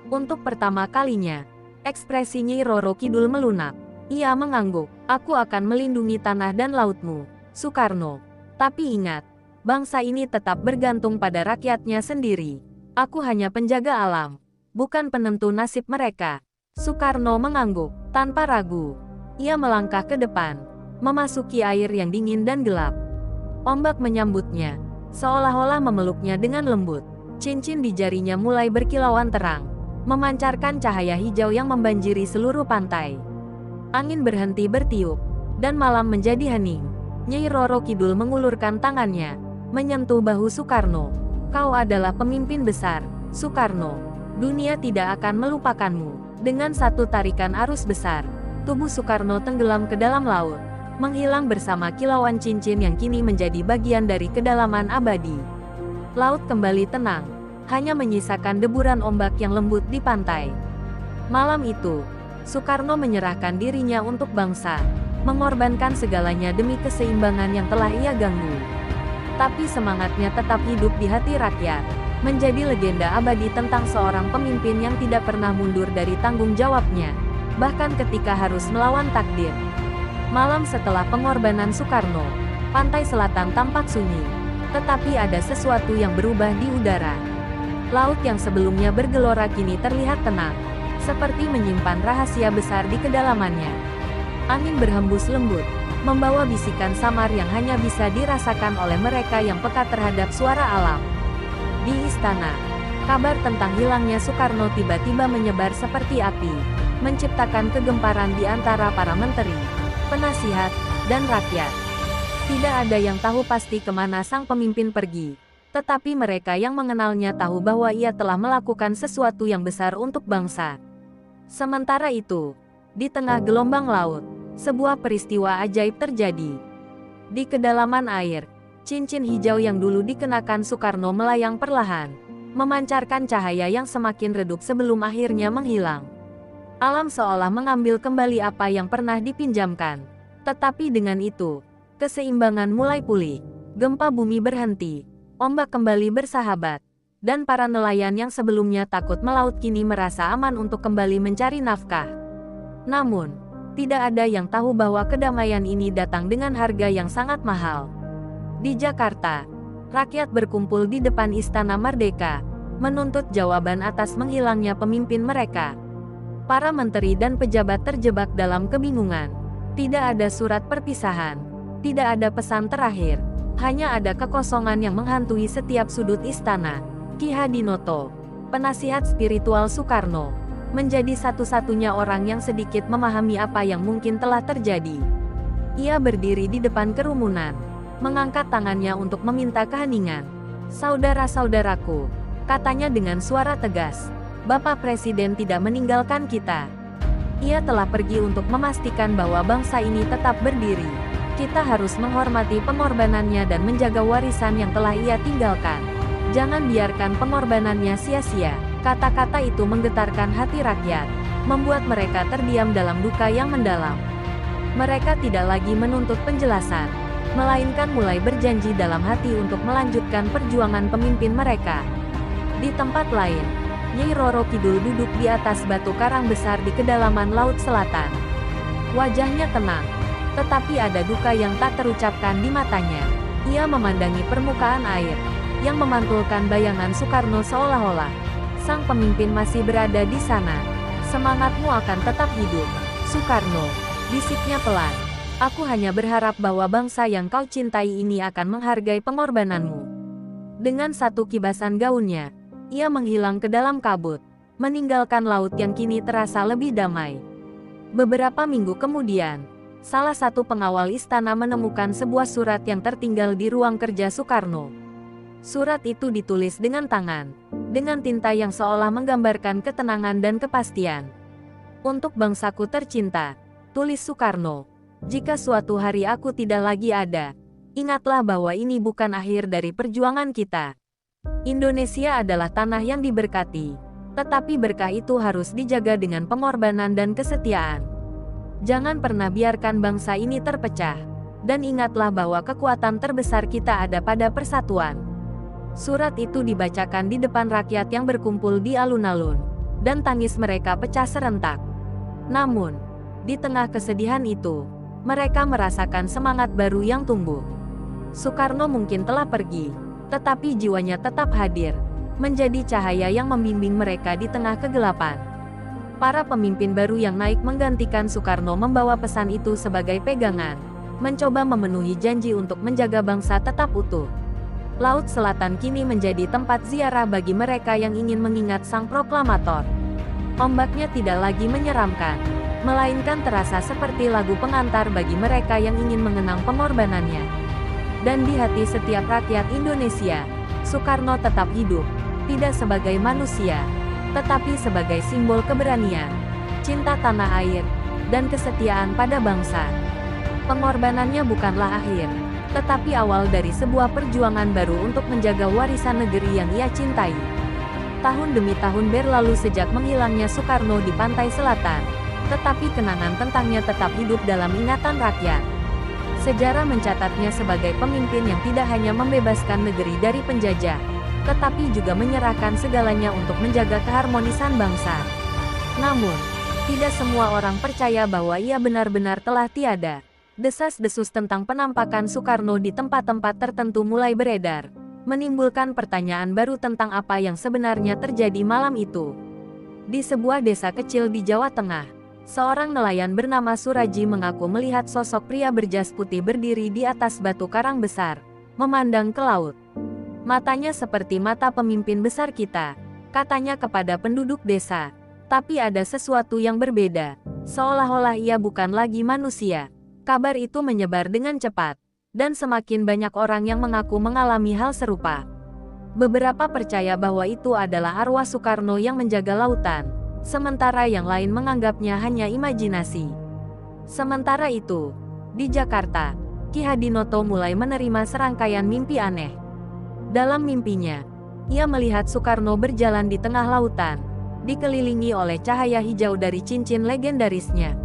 Untuk pertama kalinya, ekspresi Nyi Roro Kidul melunak. Ia mengangguk, aku akan melindungi tanah dan lautmu, Soekarno. Tapi ingat, bangsa ini tetap bergantung pada rakyatnya sendiri. Aku hanya penjaga alam, bukan penentu nasib mereka. Soekarno mengangguk, tanpa ragu. Ia melangkah ke depan, memasuki air yang dingin dan gelap. Ombak menyambutnya, seolah-olah memeluknya dengan lembut. Cincin di jarinya mulai berkilauan terang, memancarkan cahaya hijau yang membanjiri seluruh pantai. Angin berhenti bertiup, dan malam menjadi hening. Nyi Roro Kidul mengulurkan tangannya, menyentuh bahu Soekarno. Kau adalah pemimpin besar, Soekarno. Dunia tidak akan melupakanmu. Dengan satu tarikan arus besar, tubuh Soekarno tenggelam ke dalam laut, menghilang bersama kilauan cincin yang kini menjadi bagian dari kedalaman abadi. Laut kembali tenang, hanya menyisakan deburan ombak yang lembut di pantai. Malam itu, Soekarno menyerahkan dirinya untuk bangsa, mengorbankan segalanya demi keseimbangan yang telah ia ganggu. Tapi semangatnya tetap hidup di hati rakyat, menjadi legenda abadi tentang seorang pemimpin yang tidak pernah mundur dari tanggung jawabnya, bahkan ketika harus melawan takdir. Malam setelah pengorbanan Soekarno, pantai selatan tampak sunyi, tetapi ada sesuatu yang berubah di udara. Laut yang sebelumnya bergelora kini terlihat tenang, seperti menyimpan rahasia besar di kedalamannya. Angin berhembus lembut, membawa bisikan samar yang hanya bisa dirasakan oleh mereka yang peka terhadap suara alam. Di istana, kabar tentang hilangnya Soekarno tiba-tiba menyebar seperti api, menciptakan kegemparan di antara para menteri, penasihat, dan rakyat. Tidak ada yang tahu pasti kemana sang pemimpin pergi, tetapi mereka yang mengenalnya tahu bahwa ia telah melakukan sesuatu yang besar untuk bangsa. Sementara itu, di tengah gelombang laut, sebuah peristiwa ajaib terjadi. Di kedalaman air, cincin hijau yang dulu dikenakan Soekarno melayang perlahan, memancarkan cahaya yang semakin redup sebelum akhirnya menghilang. Alam seolah mengambil kembali apa yang pernah dipinjamkan. Tetapi dengan itu, keseimbangan mulai pulih, gempa bumi berhenti, ombak kembali bersahabat, dan para nelayan yang sebelumnya takut melaut kini merasa aman untuk kembali mencari nafkah. Namun, tidak ada yang tahu bahwa kedamaian ini datang dengan harga yang sangat mahal. Di Jakarta, rakyat berkumpul di depan Istana Merdeka, menuntut jawaban atas menghilangnya pemimpin mereka. Para menteri dan pejabat terjebak dalam kebingungan. Tidak ada surat perpisahan, tidak ada pesan terakhir, hanya ada kekosongan yang menghantui setiap sudut istana. Ki Hadinoto, penasihat spiritual Soekarno, menjadi satu-satunya orang yang sedikit memahami apa yang mungkin telah terjadi. Ia berdiri di depan kerumunan, mengangkat tangannya untuk meminta keheningan. "Saudara-saudaraku," katanya dengan suara tegas, "Bapak Presiden tidak meninggalkan kita. Ia telah pergi untuk memastikan bahwa bangsa ini tetap berdiri. Kita harus menghormati pengorbanannya dan menjaga warisan yang telah ia tinggalkan. Jangan biarkan pengorbanannya sia-sia." Kata-kata itu menggetarkan hati rakyat, membuat mereka terdiam dalam duka yang mendalam. Mereka tidak lagi menuntut penjelasan, melainkan mulai berjanji dalam hati untuk melanjutkan perjuangan pemimpin mereka. Di tempat lain, Nyi Roro Kidul duduk di atas batu karang besar di kedalaman Laut Selatan. Wajahnya tenang, tetapi ada duka yang tak terucapkan di matanya. Ia memandangi permukaan air, yang memantulkan bayangan Soekarno seolah-olah sang pemimpin masih berada di sana. Semangatmu akan tetap hidup, Soekarno, bisiknya pelan. Aku hanya berharap bahwa bangsa yang kau cintai ini akan menghargai pengorbananmu. Dengan satu kibasan gaunnya, ia menghilang ke dalam kabut, meninggalkan laut yang kini terasa lebih damai. Beberapa minggu kemudian, salah satu pengawal istana menemukan sebuah surat yang tertinggal di ruang kerja Soekarno. Surat itu ditulis dengan tangan, dengan tinta yang seolah menggambarkan ketenangan dan kepastian. Untuk bangsaku tercinta, tulis Soekarno, jika suatu hari aku tidak lagi ada, ingatlah bahwa ini bukan akhir dari perjuangan kita. Indonesia adalah tanah yang diberkati, tetapi berkah itu harus dijaga dengan pengorbanan dan kesetiaan. Jangan pernah biarkan bangsa ini terpecah, dan ingatlah bahwa kekuatan terbesar kita ada pada persatuan. Surat itu dibacakan di depan rakyat yang berkumpul di alun-alun, dan tangis mereka pecah serentak. Namun, di tengah kesedihan itu, mereka merasakan semangat baru yang tumbuh. Soekarno mungkin telah pergi, tetapi jiwanya tetap hadir, menjadi cahaya yang membimbing mereka di tengah kegelapan. Para pemimpin baru yang naik menggantikan Soekarno membawa pesan itu sebagai pegangan, mencoba memenuhi janji untuk menjaga bangsa tetap utuh. Laut Selatan kini menjadi tempat ziarah bagi mereka yang ingin mengingat sang proklamator. Ombaknya tidak lagi menyeramkan, melainkan terasa seperti lagu pengantar bagi mereka yang ingin mengenang pengorbanannya. Dan di hati setiap rakyat Indonesia, Soekarno tetap hidup, tidak sebagai manusia, tetapi sebagai simbol keberanian, cinta tanah air, dan kesetiaan pada bangsa. Pengorbanannya bukanlah akhir, tetapi awal dari sebuah perjuangan baru untuk menjaga warisan negeri yang ia cintai. Tahun demi tahun berlalu sejak menghilangnya Soekarno di pantai selatan, tetapi kenangan tentangnya tetap hidup dalam ingatan rakyat. Sejarah mencatatnya sebagai pemimpin yang tidak hanya membebaskan negeri dari penjajah, tetapi juga menyerahkan segalanya untuk menjaga keharmonisan bangsa. Namun, tidak semua orang percaya bahwa ia benar-benar telah tiada. Desas-desus tentang penampakan Soekarno di tempat-tempat tertentu mulai beredar, menimbulkan pertanyaan baru tentang apa yang sebenarnya terjadi malam itu. Di sebuah desa kecil di Jawa Tengah, seorang nelayan bernama Suraji mengaku melihat sosok pria berjas putih berdiri di atas batu karang besar, memandang ke laut. Matanya seperti mata pemimpin besar kita, katanya kepada penduduk desa. Tapi ada sesuatu yang berbeda, seolah-olah ia bukan lagi manusia. Kabar itu menyebar dengan cepat, dan semakin banyak orang yang mengaku mengalami hal serupa. Beberapa percaya bahwa itu adalah arwah Soekarno yang menjaga lautan, sementara yang lain menganggapnya hanya imajinasi. Sementara itu, di Jakarta, Ki Hadinoto mulai menerima serangkaian mimpi aneh. Dalam mimpinya, ia melihat Soekarno berjalan di tengah lautan, dikelilingi oleh cahaya hijau dari cincin legendarisnya.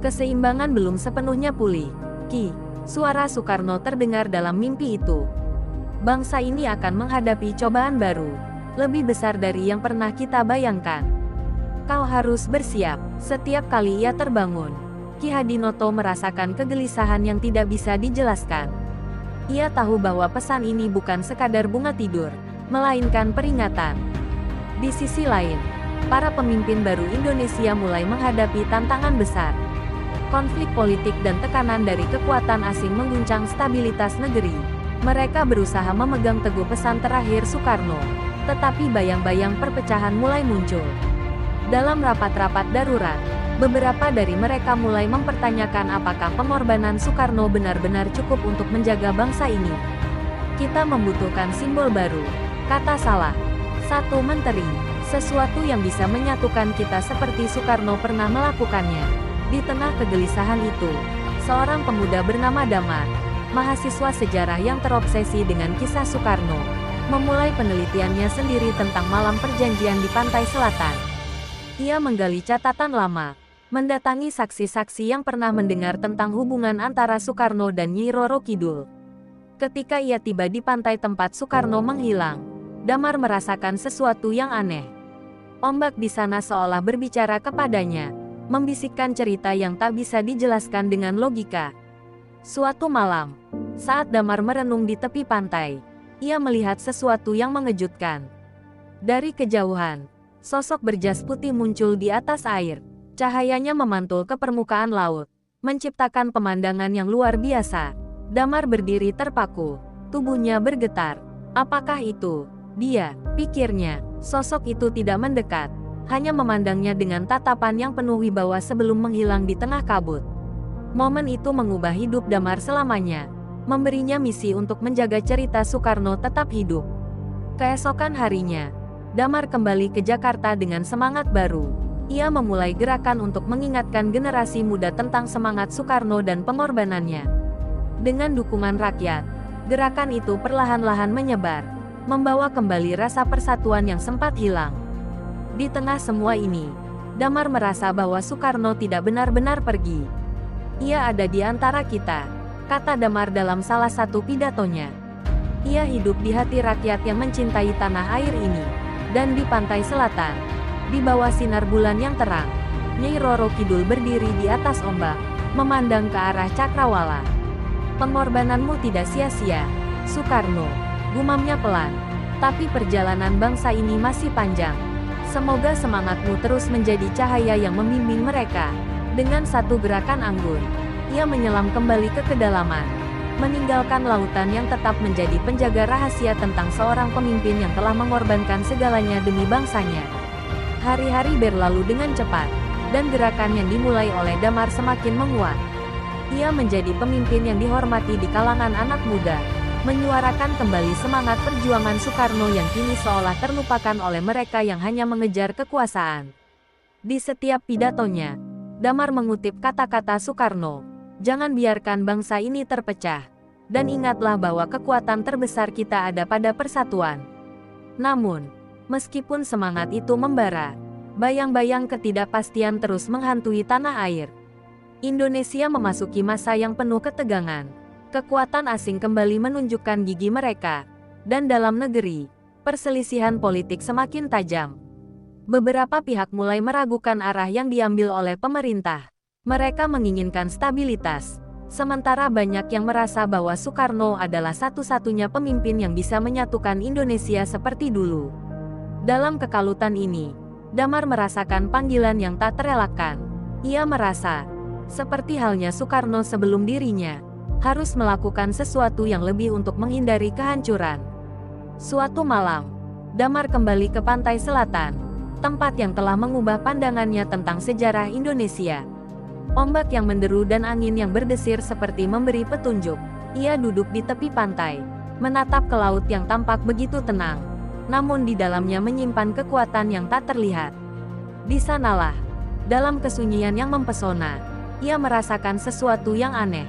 Keseimbangan belum sepenuhnya pulih. Ki, suara Soekarno terdengar dalam mimpi itu. Bangsa ini akan menghadapi cobaan baru, lebih besar dari yang pernah kita bayangkan. Kau harus bersiap. Setiap kali ia terbangun, Ki Hadinoto merasakan kegelisahan yang tidak bisa dijelaskan. Ia tahu bahwa pesan ini bukan sekadar bunga tidur, melainkan peringatan. Di sisi lain, para pemimpin baru Indonesia mulai menghadapi tantangan besar. Konflik politik dan tekanan dari kekuatan asing mengguncang stabilitas negeri. Mereka berusaha memegang teguh pesan terakhir Soekarno, tetapi bayang-bayang perpecahan mulai muncul. Dalam rapat-rapat darurat, beberapa dari mereka mulai mempertanyakan apakah pengorbanan Soekarno benar-benar cukup untuk menjaga bangsa ini. Kita membutuhkan simbol baru, kata salah satu menteri, sesuatu yang bisa menyatukan kita seperti Soekarno pernah melakukannya. Di tengah kegelisahan itu, seorang pemuda bernama Damar, mahasiswa sejarah yang terobsesi dengan kisah Soekarno, memulai penelitiannya sendiri tentang malam perjanjian di pantai selatan. Ia menggali catatan lama, mendatangi saksi-saksi yang pernah mendengar tentang hubungan antara Soekarno dan Nyi Roro Kidul. Ketika ia tiba di pantai tempat Soekarno menghilang, Damar merasakan sesuatu yang aneh. Ombak di sana seolah berbicara kepadanya, membisikkan cerita yang tak bisa dijelaskan dengan logika. Suatu malam, saat Damar merenung di tepi pantai, ia melihat sesuatu yang mengejutkan. Dari kejauhan, sosok berjas putih muncul di atas air. Cahayanya memantul ke permukaan laut, menciptakan pemandangan yang luar biasa. Damar berdiri terpaku, tubuhnya bergetar. Apakah itu dia? Pikirnya. Sosok itu tidak mendekat, hanya memandangnya dengan tatapan yang penuh wibawa sebelum menghilang di tengah kabut. Momen itu mengubah hidup Damar selamanya, memberinya misi untuk menjaga cerita Soekarno tetap hidup. Keesokan harinya, Damar kembali ke Jakarta dengan semangat baru. Ia memulai gerakan untuk mengingatkan generasi muda tentang semangat Soekarno dan pengorbanannya. Dengan dukungan rakyat, gerakan itu perlahan-lahan menyebar, membawa kembali rasa persatuan yang sempat hilang. Di tengah semua ini, Damar merasa bahwa Soekarno tidak benar-benar pergi. Ia ada di antara kita, kata Damar dalam salah satu pidatonya. Ia hidup di hati rakyat yang mencintai tanah air ini. Dan di pantai selatan, di bawah sinar bulan yang terang, Nyai Roro Kidul berdiri di atas ombak, memandang ke arah cakrawala. Pengorbananmu tidak sia-sia, Soekarno, gumamnya pelan. Tapi perjalanan bangsa ini masih panjang. Semoga semangatmu terus menjadi cahaya yang membimbing mereka. Dengan satu gerakan anggun, ia menyelam kembali ke kedalaman, meninggalkan lautan yang tetap menjadi penjaga rahasia tentang seorang pemimpin yang telah mengorbankan segalanya demi bangsanya. Hari-hari berlalu dengan cepat, dan gerakan yang dimulai oleh Damar semakin menguat. Ia menjadi pemimpin yang dihormati di kalangan anak muda, menyuarakan kembali semangat perjuangan Soekarno yang kini seolah terlupakan oleh mereka yang hanya mengejar kekuasaan. Di setiap pidatonya, Damar mengutip kata-kata Soekarno, "Jangan biarkan bangsa ini terpecah. Dan ingatlah bahwa kekuatan terbesar kita ada pada persatuan." Namun, meskipun semangat itu membara, bayang-bayang ketidakpastian terus menghantui tanah air. Indonesia memasuki masa yang penuh ketegangan. Kekuatan asing kembali menunjukkan gigi mereka. Dan dalam negeri, perselisihan politik semakin tajam. Beberapa pihak mulai meragukan arah yang diambil oleh pemerintah. Mereka menginginkan stabilitas, sementara banyak yang merasa bahwa Soekarno adalah satu-satunya pemimpin yang bisa menyatukan Indonesia seperti dulu. Dalam kekalutan ini, Damar merasakan panggilan yang tak terelakkan. Ia merasa, seperti halnya Soekarno sebelum dirinya, harus melakukan sesuatu yang lebih untuk menghindari kehancuran. Suatu malam, Damar kembali ke pantai selatan, tempat yang telah mengubah pandangannya tentang sejarah Indonesia. Ombak yang menderu dan angin yang berdesir seperti memberi petunjuk. Ia duduk di tepi pantai, menatap ke laut yang tampak begitu tenang, namun di dalamnya menyimpan kekuatan yang tak terlihat. Di sanalah, dalam kesunyian yang mempesona, ia merasakan sesuatu yang aneh.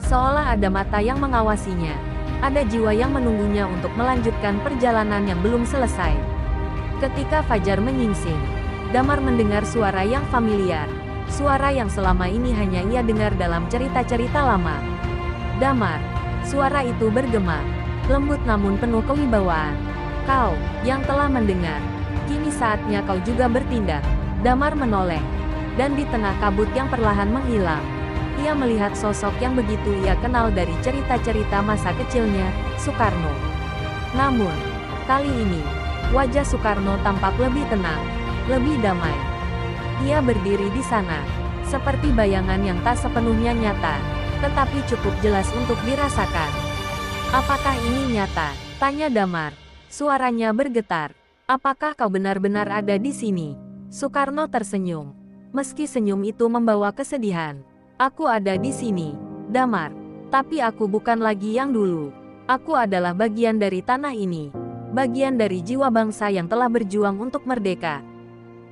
Seolah ada mata yang mengawasinya, ada jiwa yang menunggunya untuk melanjutkan perjalanan yang belum selesai. Ketika fajar menyingsing, Damar mendengar suara yang familiar. Suara yang selama ini hanya ia dengar dalam cerita-cerita lama. "Damar," suara itu bergema, lembut namun penuh kewibawaan. "Kau, yang telah mendengar, kini saatnya kau juga bertindak." Damar menoleh, dan di tengah kabut yang perlahan menghilang, ia melihat sosok yang begitu ia kenal dari cerita-cerita masa kecilnya, Soekarno. Namun, kali ini, wajah Soekarno tampak lebih tenang, lebih damai. Ia berdiri di sana, seperti bayangan yang tak sepenuhnya nyata, tetapi cukup jelas untuk dirasakan. "Apakah ini nyata?" tanya Damar. Suaranya bergetar. "Apakah kau benar-benar ada di sini?" Soekarno tersenyum, meski senyum itu membawa kesedihan. "Aku ada di sini, Damar. Tapi aku bukan lagi yang dulu. Aku adalah bagian dari tanah ini, bagian dari jiwa bangsa yang telah berjuang untuk merdeka."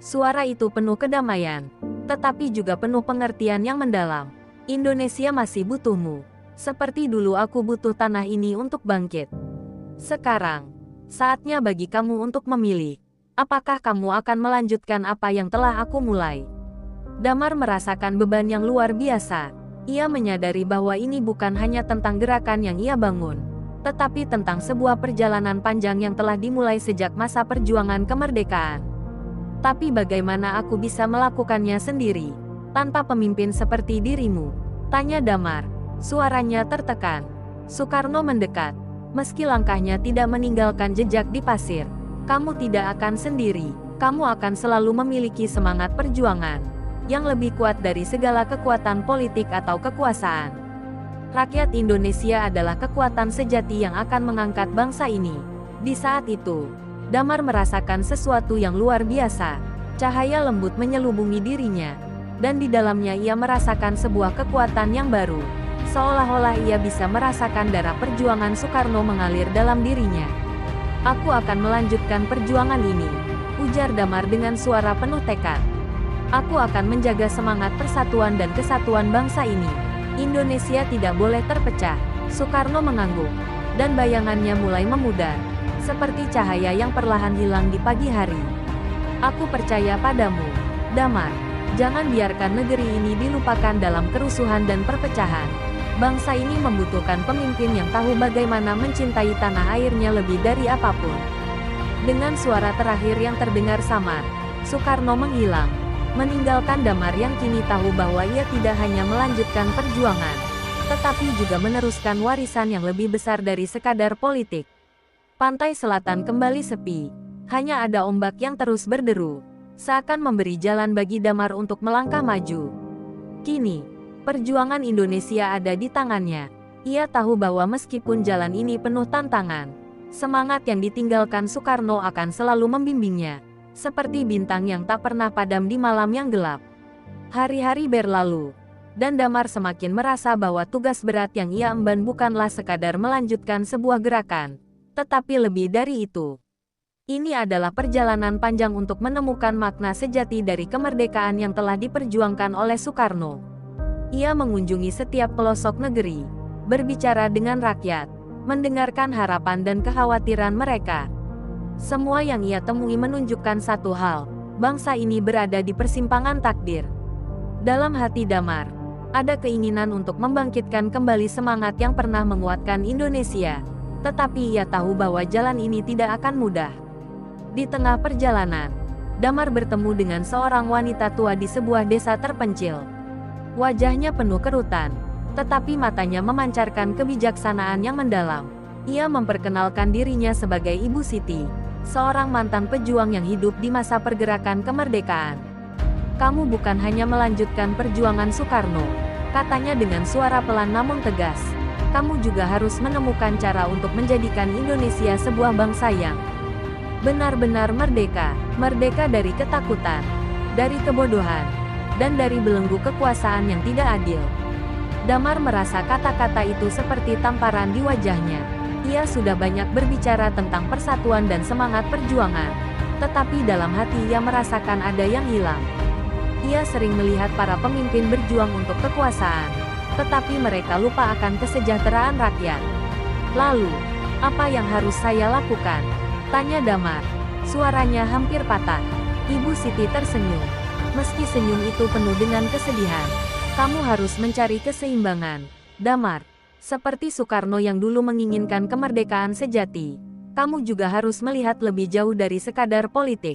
Suara itu penuh kedamaian, tetapi juga penuh pengertian yang mendalam. "Indonesia masih butuhmu. Seperti dulu aku butuh tanah ini untuk bangkit. Sekarang, saatnya bagi kamu untuk memilih. Apakah kamu akan melanjutkan apa yang telah aku mulai?" Damar merasakan beban yang luar biasa. Ia menyadari bahwa ini bukan hanya tentang gerakan yang ia bangun, tetapi tentang sebuah perjalanan panjang yang telah dimulai sejak masa perjuangan kemerdekaan. Tapi bagaimana aku bisa melakukannya sendiri, tanpa pemimpin seperti dirimu? Tanya Damar. Suaranya tertekan. Soekarno mendekat. Meski langkahnya tidak meninggalkan jejak di pasir. Kamu tidak akan sendiri. Kamu akan selalu memiliki semangat perjuangan yang lebih kuat dari segala kekuatan politik atau kekuasaan. Rakyat Indonesia adalah kekuatan sejati yang akan mengangkat bangsa ini. Di saat itu, Damar merasakan sesuatu yang luar biasa. Cahaya lembut menyelubungi dirinya, dan di dalamnya ia merasakan sebuah kekuatan yang baru. Seolah-olah ia bisa merasakan darah perjuangan Soekarno mengalir dalam dirinya. Aku akan melanjutkan perjuangan ini, ujar Damar dengan suara penuh tekad. Aku akan menjaga semangat persatuan dan kesatuan bangsa ini. Indonesia tidak boleh terpecah. Soekarno mengangguk, dan bayangannya mulai memudar, seperti cahaya yang perlahan hilang di pagi hari. Aku percaya padamu, Damar. Jangan biarkan negeri ini dilupakan dalam kerusuhan dan perpecahan. Bangsa ini membutuhkan pemimpin yang tahu bagaimana mencintai tanah airnya lebih dari apapun. Dengan suara terakhir yang terdengar samar, Soekarno menghilang, meninggalkan Damar yang kini tahu bahwa ia tidak hanya melanjutkan perjuangan, tetapi juga meneruskan warisan yang lebih besar dari sekadar politik. Pantai selatan kembali sepi, hanya ada ombak yang terus berderu, seakan memberi jalan bagi Damar untuk melangkah maju. Kini, perjuangan Indonesia ada di tangannya. Ia tahu bahwa meskipun jalan ini penuh tantangan, semangat yang ditinggalkan Soekarno akan selalu membimbingnya, seperti bintang yang tak pernah padam di malam yang gelap. Hari-hari berlalu, dan Damar semakin merasa bahwa tugas berat yang ia emban bukanlah sekadar melanjutkan sebuah gerakan, tetapi lebih dari itu. Ini adalah perjalanan panjang untuk menemukan makna sejati dari kemerdekaan yang telah diperjuangkan oleh Soekarno. Ia mengunjungi setiap pelosok negeri, berbicara dengan rakyat, mendengarkan harapan dan kekhawatiran mereka. Semua yang ia temui menunjukkan satu hal, bangsa ini berada di persimpangan takdir. Dalam hati Damar, ada keinginan untuk membangkitkan kembali semangat yang pernah menguatkan Indonesia, tetapi ia tahu bahwa jalan ini tidak akan mudah. Di tengah perjalanan, Damar bertemu dengan seorang wanita tua di sebuah desa terpencil. Wajahnya penuh kerutan, tetapi matanya memancarkan kebijaksanaan yang mendalam. Ia memperkenalkan dirinya sebagai Ibu Siti, seorang mantan pejuang yang hidup di masa pergerakan kemerdekaan. Kamu bukan hanya melanjutkan perjuangan Soekarno, katanya dengan suara pelan namun tegas. Kamu juga harus menemukan cara untuk menjadikan Indonesia sebuah bangsa yang benar-benar merdeka, merdeka dari ketakutan, dari kebodohan, dan dari belenggu kekuasaan yang tidak adil. Damar merasa kata-kata itu seperti tamparan di wajahnya. Ia sudah banyak berbicara tentang persatuan dan semangat perjuangan, tetapi dalam hati ia merasakan ada yang hilang. Ia sering melihat para pemimpin berjuang untuk kekuasaan, tetapi mereka lupa akan kesejahteraan rakyat. Lalu, apa yang harus saya lakukan? Tanya Damar. Suaranya hampir patah. Ibu Siti tersenyum. Meski senyum itu penuh dengan kesedihan. Kamu harus mencari keseimbangan, Damar. Seperti Soekarno yang dulu menginginkan kemerdekaan sejati, kamu juga harus melihat lebih jauh dari sekadar politik.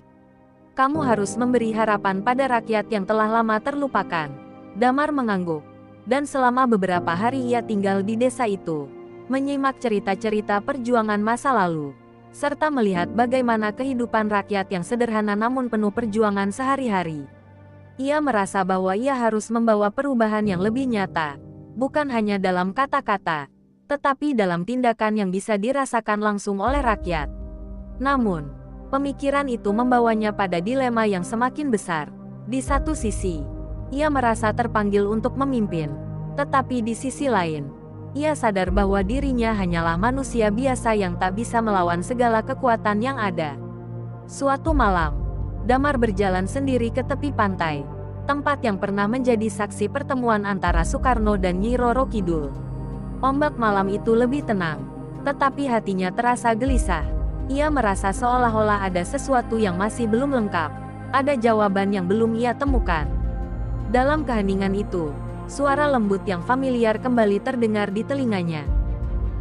Kamu harus memberi harapan pada rakyat yang telah lama terlupakan. Damar mengangguk. Dan selama beberapa hari ia tinggal di desa itu, menyimak cerita-cerita perjuangan masa lalu, serta melihat bagaimana kehidupan rakyat yang sederhana namun penuh perjuangan sehari-hari. Ia merasa bahwa ia harus membawa perubahan yang lebih nyata, bukan hanya dalam kata-kata, tetapi dalam tindakan yang bisa dirasakan langsung oleh rakyat. Namun, pemikiran itu membawanya pada dilema yang semakin besar. Di satu sisi, ia merasa terpanggil untuk memimpin, tetapi di sisi lain, ia sadar bahwa dirinya hanyalah manusia biasa yang tak bisa melawan segala kekuatan yang ada. Suatu malam, Damar berjalan sendiri ke tepi pantai, tempat yang pernah menjadi saksi pertemuan antara Soekarno dan Nyi Roro Kidul. Ombak malam itu lebih tenang, tetapi hatinya terasa gelisah. Ia merasa seolah-olah ada sesuatu yang masih belum lengkap, ada jawaban yang belum ia temukan. Dalam keheningan itu, suara lembut yang familiar kembali terdengar di telinganya.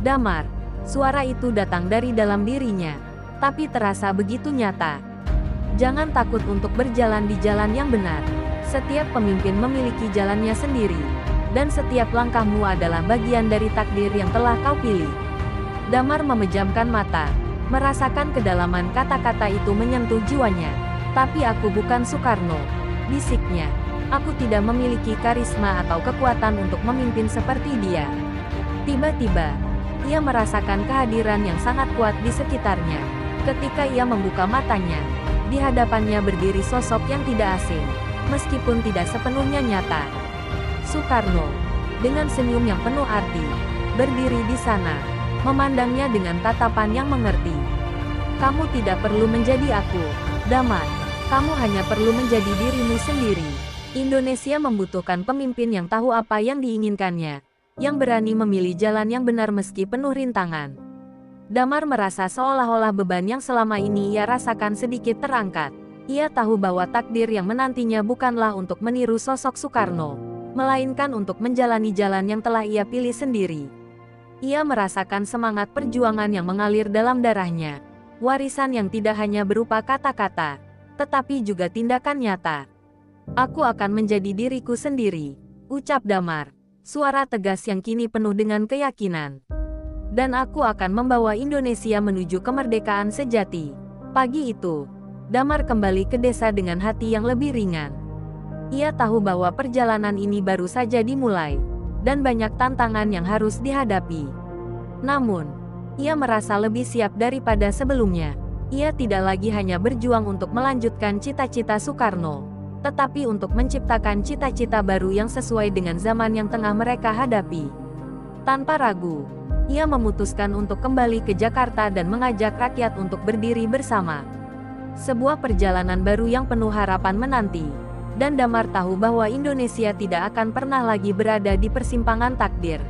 Damar, Suara itu datang dari dalam dirinya, tapi terasa begitu nyata. Jangan takut untuk berjalan di jalan yang benar. Setiap pemimpin memiliki jalannya sendiri, dan setiap langkahmu adalah bagian dari takdir yang telah kau pilih. Damar memejamkan mata, merasakan kedalaman kata-kata itu menyentuh jiwanya. Tapi aku bukan Soekarno, bisiknya. Aku tidak memiliki karisma atau kekuatan untuk memimpin seperti dia. Tiba-tiba, ia merasakan kehadiran yang sangat kuat di sekitarnya. Ketika ia membuka matanya, di hadapannya berdiri sosok yang tidak asing, meskipun tidak sepenuhnya nyata. Soekarno, dengan senyum yang penuh arti, berdiri di sana, memandangnya dengan tatapan yang mengerti. Kamu tidak perlu menjadi aku, Damar. Kamu hanya perlu menjadi dirimu sendiri. Indonesia membutuhkan pemimpin yang tahu apa yang diinginkannya, yang berani memilih jalan yang benar meski penuh rintangan. Damar merasa seolah-olah beban yang selama ini ia rasakan sedikit terangkat. Ia tahu bahwa takdir yang menantinya bukanlah untuk meniru sosok Soekarno, melainkan untuk menjalani jalan yang telah ia pilih sendiri. Ia merasakan semangat perjuangan yang mengalir dalam darahnya, warisan yang tidak hanya berupa kata-kata, tetapi juga tindakan nyata. Aku akan menjadi diriku sendiri, ucap Damar, suara tegas yang kini penuh dengan keyakinan. Dan aku akan membawa Indonesia menuju kemerdekaan sejati. Pagi itu, Damar kembali ke desa dengan hati yang lebih ringan. Ia tahu bahwa perjalanan ini baru saja dimulai, dan banyak tantangan yang harus dihadapi. Namun, ia merasa lebih siap daripada sebelumnya. Ia tidak lagi hanya berjuang untuk melanjutkan cita-cita Soekarno, tetapi untuk menciptakan cita-cita baru yang sesuai dengan zaman yang tengah mereka hadapi. Tanpa ragu, ia memutuskan untuk kembali ke Jakarta dan mengajak rakyat untuk berdiri bersama. Sebuah perjalanan baru yang penuh harapan menanti, dan Damar tahu bahwa Indonesia tidak akan pernah lagi berada di persimpangan takdir.